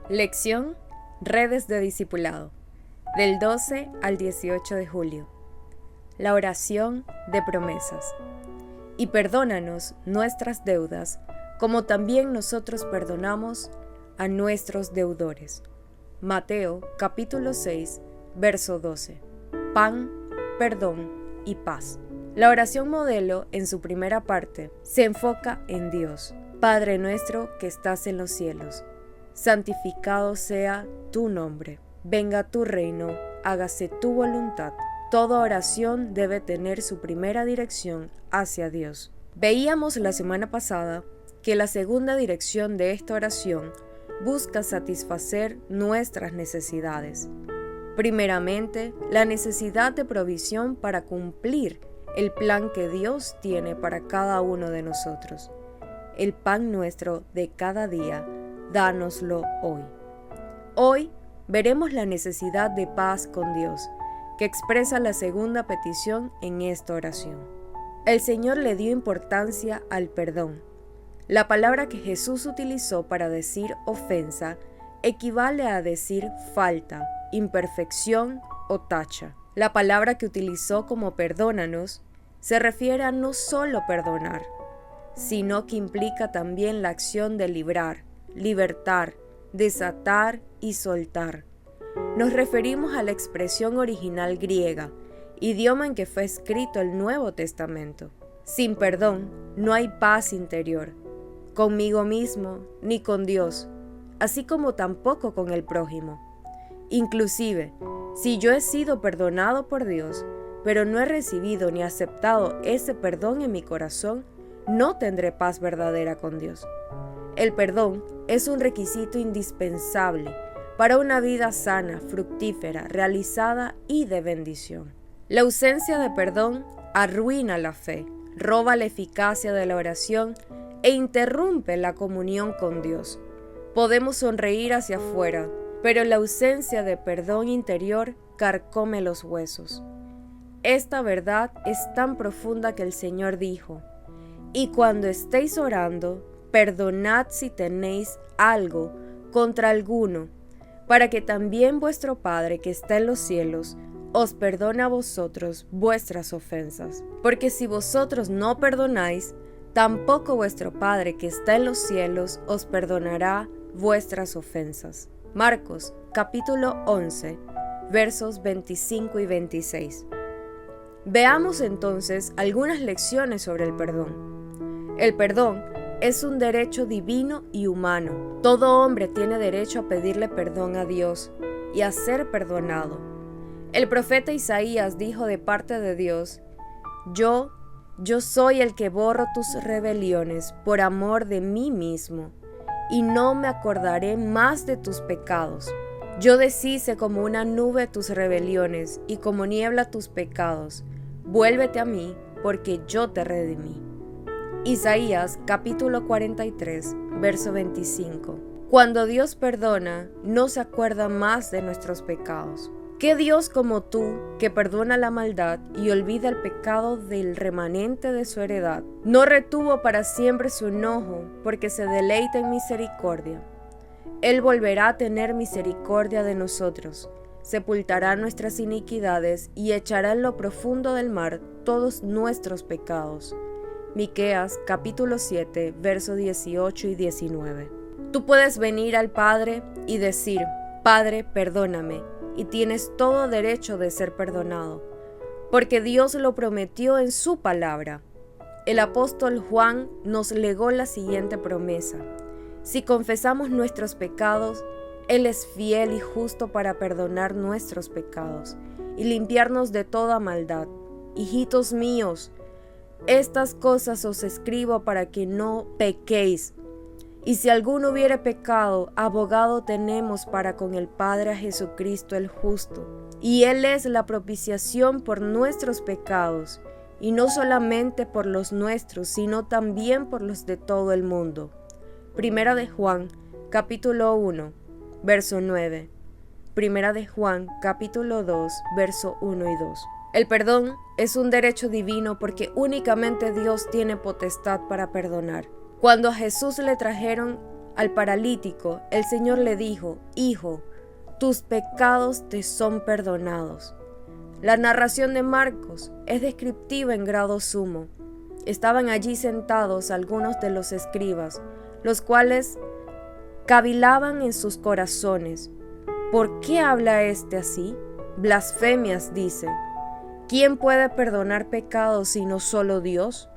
Lección Redes de Discipulado, del 12 al 18 de julio. La oración de promesas. Y perdónanos nuestras deudas, como también nosotros perdonamos a nuestros deudores. Mateo capítulo 6, verso 12. Pan, perdón y paz. La oración modelo, en su primera parte, se enfoca en Dios. Padre nuestro que estás en los cielos, santificado sea tu nombre. Venga tu reino, hágase tu voluntad. Toda oración debe tener su primera dirección hacia Dios. Veíamos la semana pasada que la segunda dirección de esta oración busca satisfacer nuestras necesidades. Primeramente, la necesidad de provisión para cumplir el plan que Dios tiene para cada uno de nosotros. El pan nuestro de cada día, dánoslo hoy. Hoy veremos la necesidad de paz con Dios, que expresa la segunda petición en esta oración. El Señor le dio importancia al perdón. La palabra que Jesús utilizó para decir ofensa equivale a decir falta, imperfección o tacha. La palabra que utilizó como perdónanos se refiere a no solo perdonar, sino que implica también la acción de librar, libertar, desatar y soltar. Nos referimos a la expresión original griega, idioma en que fue escrito el Nuevo Testamento. Sin perdón no hay paz interior, conmigo mismo ni con Dios, así como tampoco con el prójimo. Inclusive, si yo he sido perdonado por Dios, pero no he recibido ni aceptado ese perdón en mi corazón, no tendré paz verdadera con Dios. El perdón es un requisito indispensable para una vida sana, fructífera, realizada y de bendición. La ausencia de perdón arruina la fe, roba la eficacia de la oración e interrumpe la comunión con Dios. Podemos sonreír hacia afuera, pero la ausencia de perdón interior carcome los huesos. Esta verdad es tan profunda que el Señor dijo: y cuando estéis orando, perdonad si tenéis algo contra alguno, para que también vuestro Padre que está en los cielos os perdone a vosotros vuestras ofensas. Porque si vosotros no perdonáis, tampoco vuestro Padre que está en los cielos os perdonará vuestras ofensas. Marcos capítulo 11, versos 25 y 26. Veamos entonces algunas lecciones sobre el perdón. El perdón es un derecho divino y humano. Todo hombre tiene derecho a pedirle perdón a Dios y a ser perdonado. El profeta Isaías dijo de parte de Dios: Yo soy el que borro tus rebeliones por amor de mí mismo, y no me acordaré más de tus pecados. Yo deshice como una nube tus rebeliones y como niebla tus pecados. Vuélvete a mí, porque yo te redimí. Isaías capítulo 43, verso 25. Cuando Dios perdona, no se acuerda más de nuestros pecados. ¿Qué Dios como tú, que perdona la maldad y olvida el pecado del remanente de su heredad, no retuvo para siempre su enojo, porque se deleita en misericordia? Él volverá a tener misericordia de nosotros, sepultará nuestras iniquidades y echará en lo profundo del mar todos nuestros pecados. Miqueas capítulo 7, versos 18 y 19. Tú puedes venir al Padre y decir: Padre, perdóname, y tienes todo derecho de ser perdonado, porque Dios lo prometió en su palabra. El apóstol Juan nos legó la siguiente promesa: si confesamos nuestros pecados, Él es fiel y justo para perdonar nuestros pecados y limpiarnos de toda maldad. Hijitos míos, estas cosas os escribo para que no pequéis. Y si alguno hubiere pecado, abogado tenemos para con el Padre a Jesucristo el justo. Y Él es la propiciación por nuestros pecados, y no solamente por los nuestros, sino también por los de todo el mundo. Primera de Juan, capítulo 1, verso 9. Primera de Juan, capítulo 2, verso 1 y 2. El perdón es un derecho divino porque únicamente Dios tiene potestad para perdonar. Cuando a Jesús le trajeron al paralítico, el Señor le dijo: Hijo, tus pecados te son perdonados. La narración de Marcos es descriptiva en grado sumo. Estaban allí sentados algunos de los escribas, los cuales cavilaban en sus corazones. ¿Por qué habla éste así? Blasfemias dice. ¿Quién puede perdonar pecados sino solo Dios?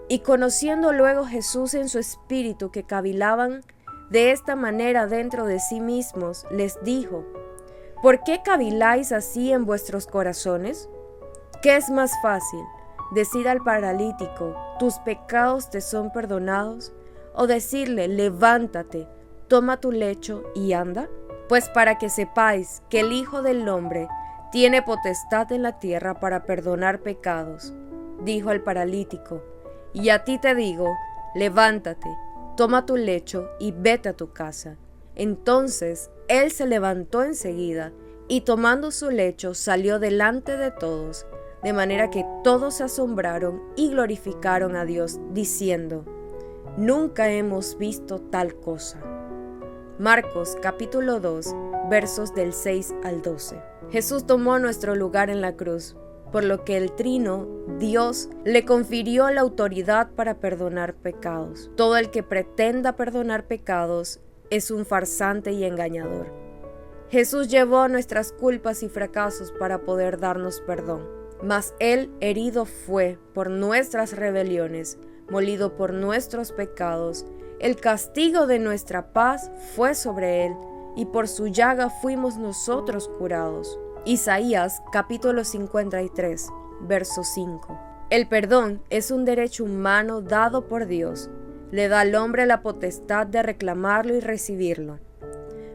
Y conociendo luego Jesús en su espíritu que cavilaban de esta manera dentro de sí mismos, les dijo: ¿Por qué caviláis así en vuestros corazones? ¿Qué es más fácil, decir al paralítico: tus pecados te son perdonados, o decirle: levántate, toma tu lecho y anda? Pues para que sepáis que el Hijo del Hombre tiene potestad en la tierra para perdonar pecados, dijo al paralítico, y a ti te digo: levántate, toma tu lecho y vete a tu casa. Entonces él se levantó enseguida y tomando su lecho salió delante de todos, de manera que todos se asombraron y glorificaron a Dios, diciendo: nunca hemos visto tal cosa. Marcos capítulo 2, versos del 6 al 12. Jesús tomó nuestro lugar en la cruz, por lo que el Trino, Dios, le confirió la autoridad para perdonar pecados. Todo el que pretenda perdonar pecados es un farsante y engañador. Jesús llevó nuestras culpas y fracasos para poder darnos perdón, mas Él herido fue por nuestras rebeliones, molido por nuestros pecados. El castigo de nuestra paz fue sobre Él, y por su llaga fuimos nosotros curados. Isaías capítulo 53, verso 5. El perdón es un derecho humano dado por Dios. Le da al hombre la potestad de reclamarlo y recibirlo.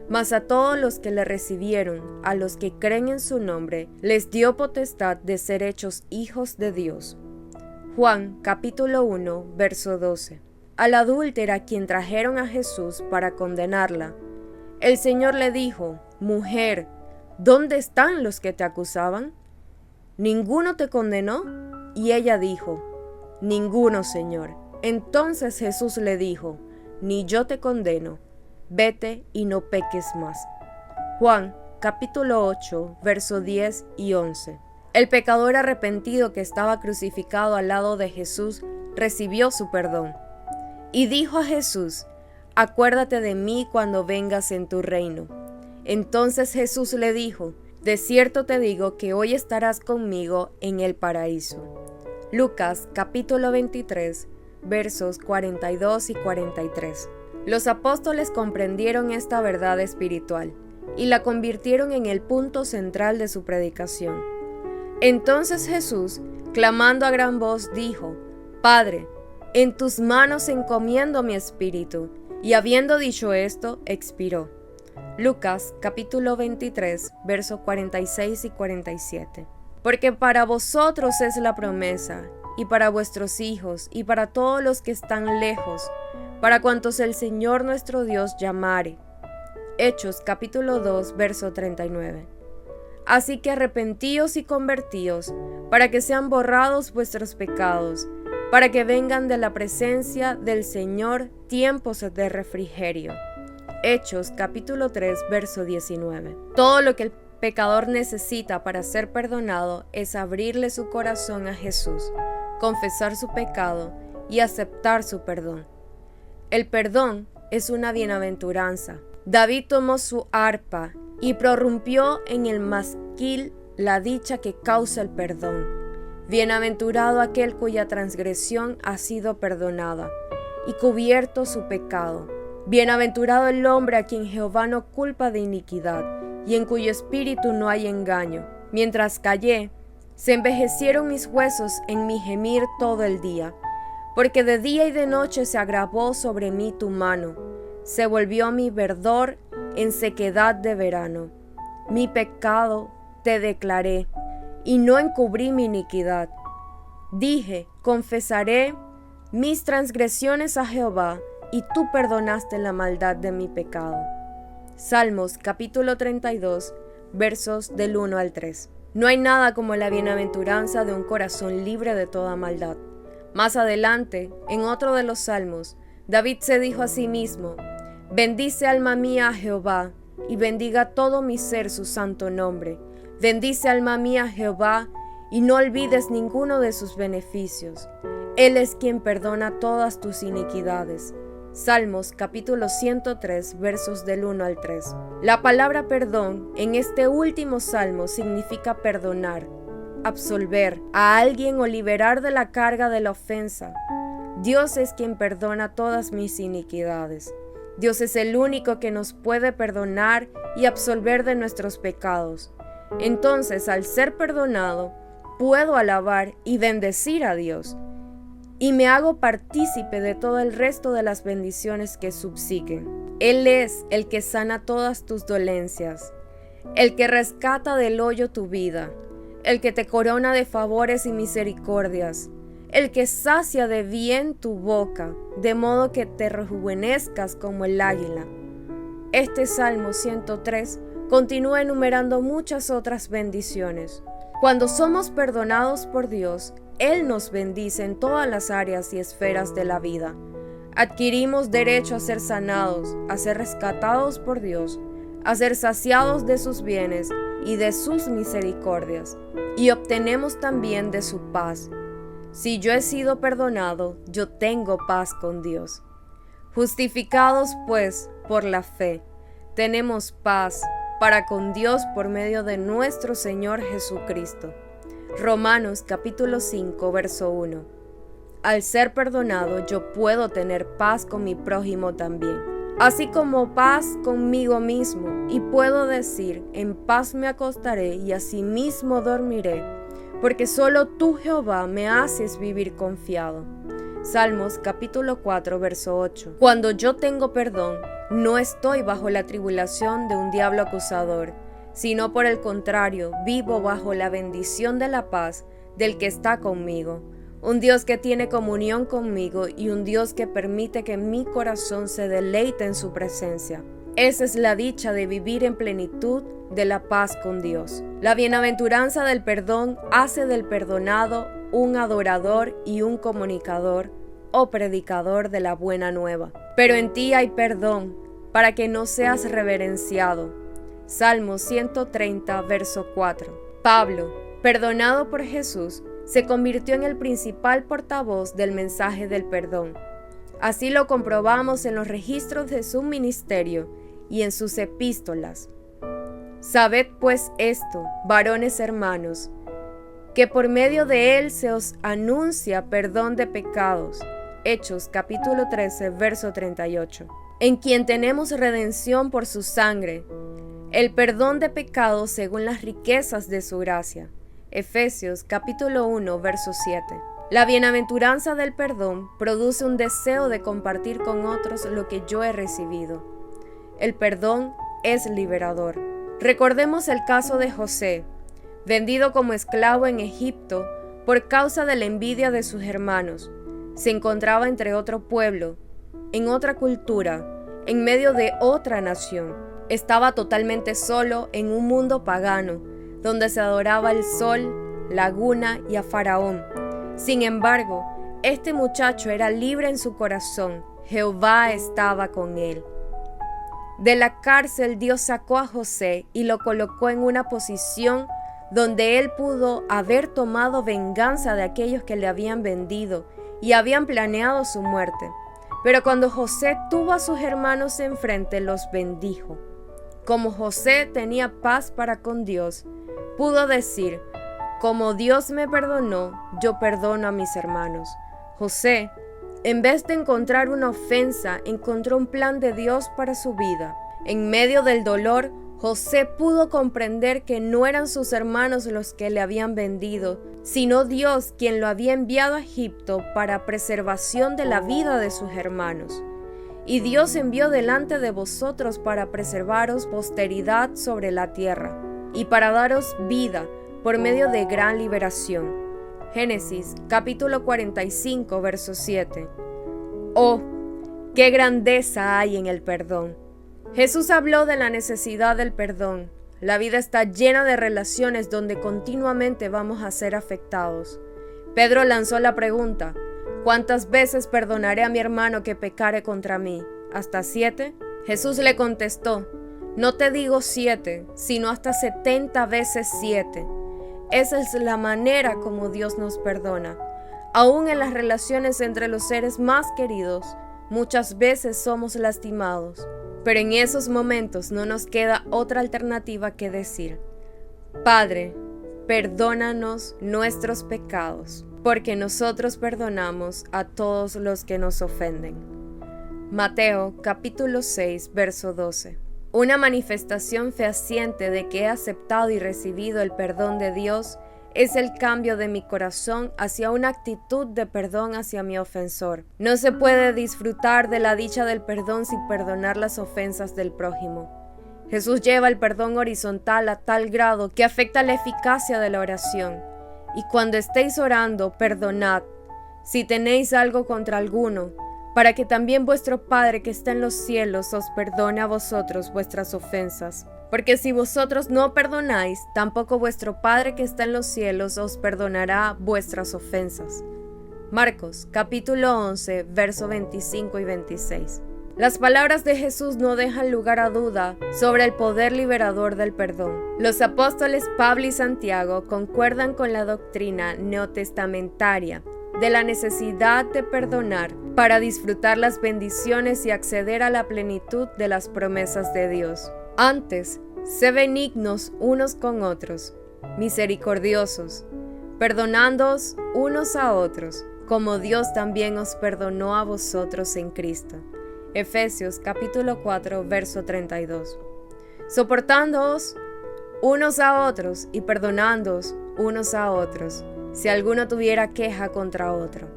Mas a todos los que le recibieron, a los que creen en su nombre, les dio potestad de ser hechos hijos de Dios. Juan capítulo 1, verso 12. A la adúltera quien trajeron a Jesús para condenarla, el Señor le dijo: mujer, ¿dónde están los que te acusaban? ¿Ninguno te condenó? Y ella dijo: ninguno, Señor. Entonces Jesús le dijo: ni yo te condeno, vete y no peques más. Juan capítulo 8, verso 10 y 11. El pecador arrepentido que estaba crucificado al lado de Jesús recibió su perdón. Y dijo a Jesús: acuérdate de mí cuando vengas en tu reino. Entonces Jesús le dijo: de cierto te digo que hoy estarás conmigo en el paraíso. Lucas capítulo 23, versos 42 y 43. Los apóstoles comprendieron esta verdad espiritual y la convirtieron en el punto central de su predicación. Entonces Jesús, clamando a gran voz, dijo: Padre, en tus manos encomiendo mi espíritu. Y habiendo dicho esto, expiró. Lucas capítulo 23, versos 46 y 47. Porque para vosotros es la promesa, y para vuestros hijos, y para todos los que están lejos, para cuantos el Señor nuestro Dios llamare. Hechos capítulo 2, verso 39. Así que arrepentíos y convertíos, para que sean borrados vuestros pecados, para que vengan de la presencia del Señor tiempos de refrigerio. Hechos capítulo 3, verso 19. Todo lo que el pecador necesita para ser perdonado es abrirle su corazón a Jesús, confesar su pecado y aceptar su perdón. El perdón es una bienaventuranza. David tomó su arpa y prorrumpió en el masquil la dicha que causa el perdón. Bienaventurado aquel cuya transgresión ha sido perdonada y cubierto su pecado. Bienaventurado el hombre a quien Jehová no culpa de iniquidad y en cuyo espíritu no hay engaño. Mientras callé, se envejecieron mis huesos en mi gemir todo el día, porque de día y de noche se agravó sobre mí tu mano, se volvió mi verdor en sequedad de verano. Mi pecado te declaré, y no encubrí mi iniquidad. Dije: confesaré mis transgresiones a Jehová, y tú perdonaste la maldad de mi pecado. Salmos capítulo 32, versos del 1 al 3. No hay nada como la bienaventuranza de un corazón libre de toda maldad, Más adelante, en otro de los salmos, David se dijo a sí mismo: bendice alma mía a Jehová, y bendiga todo mi ser su santo nombre. Bendice alma mía a Jehová, y no olvides ninguno de sus beneficios. Él es quien perdona todas tus iniquidades. Salmos capítulo 103, versos del 1 al 3. La palabra perdón en este último salmo significa perdonar, absolver a alguien o liberar de la carga de la ofensa. Dios es quien perdona todas mis iniquidades. Dios es el único que nos puede perdonar y absolver de nuestros pecados. Entonces, al ser perdonado, puedo alabar y bendecir a Dios, y me hago partícipe de todo el resto de las bendiciones que subsiguen. Él es el que sana todas tus dolencias, el que rescata del hoyo tu vida, el que te corona de favores y misericordias, el que sacia de bien tu boca, de modo que te rejuvenezcas como el águila. Este Salmo 103 continúa enumerando muchas otras bendiciones. Cuando somos perdonados por Dios, Él nos bendice en todas las áreas y esferas de la vida. Adquirimos derecho a ser sanados, a ser rescatados por Dios, a ser saciados de sus bienes y de sus misericordias, y obtenemos también de su paz. Si yo he sido perdonado, yo tengo paz con Dios. Justificados, pues, por la fe, tenemos paz para con Dios por medio de nuestro Señor Jesucristo. Romanos capítulo 5, verso 1. Al ser perdonado, yo puedo tener paz con mi prójimo también, así como paz conmigo mismo, y puedo decir: en paz me acostaré y asimismo dormiré, porque solo tú, Jehová, me haces vivir confiado. Salmos capítulo 4, verso 8. Cuando yo tengo perdón, no estoy bajo la tribulación de un diablo acusador, sino por el contrario, vivo bajo la bendición de la paz del que está conmigo, un Dios que tiene comunión conmigo y un Dios que permite que mi corazón se deleite en su presencia. Esa es la dicha de vivir en plenitud de la paz con Dios. La bienaventuranza del perdón hace del perdonado un adorador y un comunicador o predicador de la buena nueva. Pero en ti hay perdón, para que no seas reverenciado. Salmo 130, verso 4. Pablo, perdonado por Jesús, se convirtió en el principal portavoz del mensaje del perdón. Así lo comprobamos en los registros de su ministerio y en sus epístolas. Sabed pues esto, varones hermanos, que por medio de él se os anuncia perdón de pecados. Hechos capítulo 13, verso 38. En quien tenemos redención por su sangre, el perdón de pecados según las riquezas de su gracia. Efesios capítulo 1, verso 7. La bienaventuranza del perdón produce un deseo de compartir con otros lo que yo he recibido. El perdón es liberador. Recordemos el caso de José, vendido como esclavo en Egipto por causa de la envidia de sus hermanos. Se encontraba entre otro pueblo, en otra cultura, en medio de otra nación. Estaba totalmente solo en un mundo pagano, donde se adoraba al sol, laguna y a Faraón. Sin embargo, este muchacho era libre en su corazón. Jehová estaba con él. De la cárcel Dios sacó a José y lo colocó en una posición donde él pudo haber tomado venganza de aquellos que le habían vendido y habían planeado su muerte. Pero cuando José tuvo a sus hermanos enfrente, los bendijo. Como José tenía paz para con Dios, pudo decir: como Dios me perdonó, yo perdono a mis hermanos. José, en vez de encontrar una ofensa, encontró un plan de Dios para su vida. En medio del dolor, José pudo comprender que no eran sus hermanos los que le habían vendido, sino Dios quien lo había enviado a Egipto para preservación de la vida de sus hermanos. Y Dios envió delante de vosotros para preservaros posteridad sobre la tierra, y para daros vida por medio de gran liberación. Génesis capítulo 45, verso 7. ¡Oh, qué grandeza hay en el perdón! Jesús habló de la necesidad del perdón. La vida está llena de relaciones donde continuamente vamos a ser afectados. Pedro lanzó la pregunta: ¿Cuántas veces perdonaré a mi hermano que pecare contra mí? ¿Hasta 7? Jesús le contestó, no te digo 7, sino hasta 70 veces 7. Esa es la manera como Dios nos perdona. Aún en las relaciones entre los seres más queridos, muchas veces somos lastimados, pero en esos momentos no nos queda otra alternativa que decir, Padre, perdónanos nuestros pecados, porque nosotros perdonamos a todos los que nos ofenden. Mateo capítulo 6, verso 12. Una manifestación fehaciente de que he aceptado y recibido el perdón de Dios es el cambio de mi corazón hacia una actitud de perdón hacia mi ofensor. No se puede disfrutar de la dicha del perdón sin perdonar las ofensas del prójimo. Jesús lleva el perdón horizontal a tal grado que afecta la eficacia de la oración. Y cuando estéis orando, perdonad, si tenéis algo contra alguno, para que también vuestro Padre que está en los cielos os perdone a vosotros vuestras ofensas. Porque si vosotros no perdonáis, tampoco vuestro Padre que está en los cielos os perdonará vuestras ofensas. Marcos, capítulo 11, verso 25 y 26. Las palabras de Jesús no dejan lugar a duda sobre el poder liberador del perdón. Los apóstoles Pablo y Santiago concuerdan con la doctrina neotestamentaria de la necesidad de perdonar para disfrutar las bendiciones y acceder a la plenitud de las promesas de Dios. Antes, sé benignos unos con otros, misericordiosos, perdonándoos unos a otros, como Dios también os perdonó a vosotros en Cristo. Efesios capítulo 4, verso 32. Soportándoos unos a otros y perdonándoos unos a otros, si alguno tuviera queja contra otro.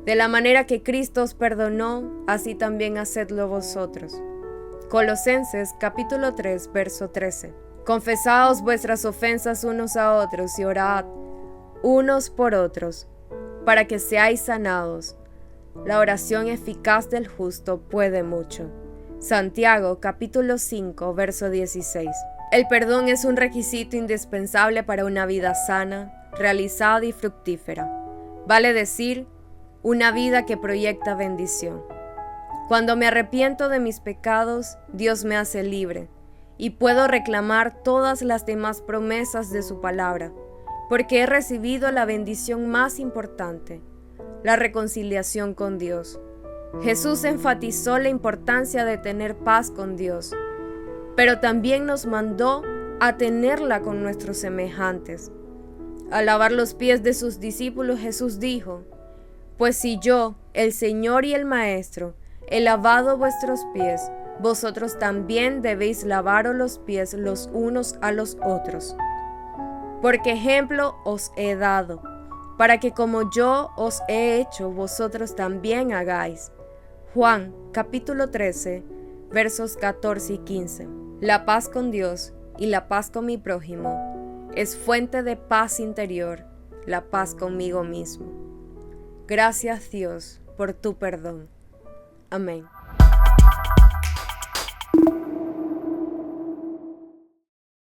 De la manera que Cristo os perdonó, así también hacedlo vosotros. Colosenses capítulo 3, verso 13. Confesaos vuestras ofensas unos a otros y orad unos por otros, para que seáis sanados. La oración eficaz del justo puede mucho. Santiago capítulo 5, verso 16. El perdón es un requisito indispensable para una vida sana, realizada y fructífera. Vale decir, una vida que proyecta bendición. Cuando me arrepiento de mis pecados, Dios me hace libre y puedo reclamar todas las demás promesas de su palabra, porque he recibido la bendición más importante, la reconciliación con Dios. Jesús enfatizó la importancia de tener paz con Dios, pero también nos mandó a tenerla con nuestros semejantes. Al lavar los pies de sus discípulos, Jesús dijo, pues si yo, el Señor y el Maestro, he lavado vuestros pies, vosotros también debéis lavaros los pies los unos a los otros. Porque ejemplo os he dado, para que como yo os he hecho, vosotros también hagáis. Juan, capítulo 13, versos 14 y 15. La paz con Dios y la paz con mi prójimo es fuente de paz interior, la paz conmigo mismo. Gracias, Dios, por tu perdón. Amén.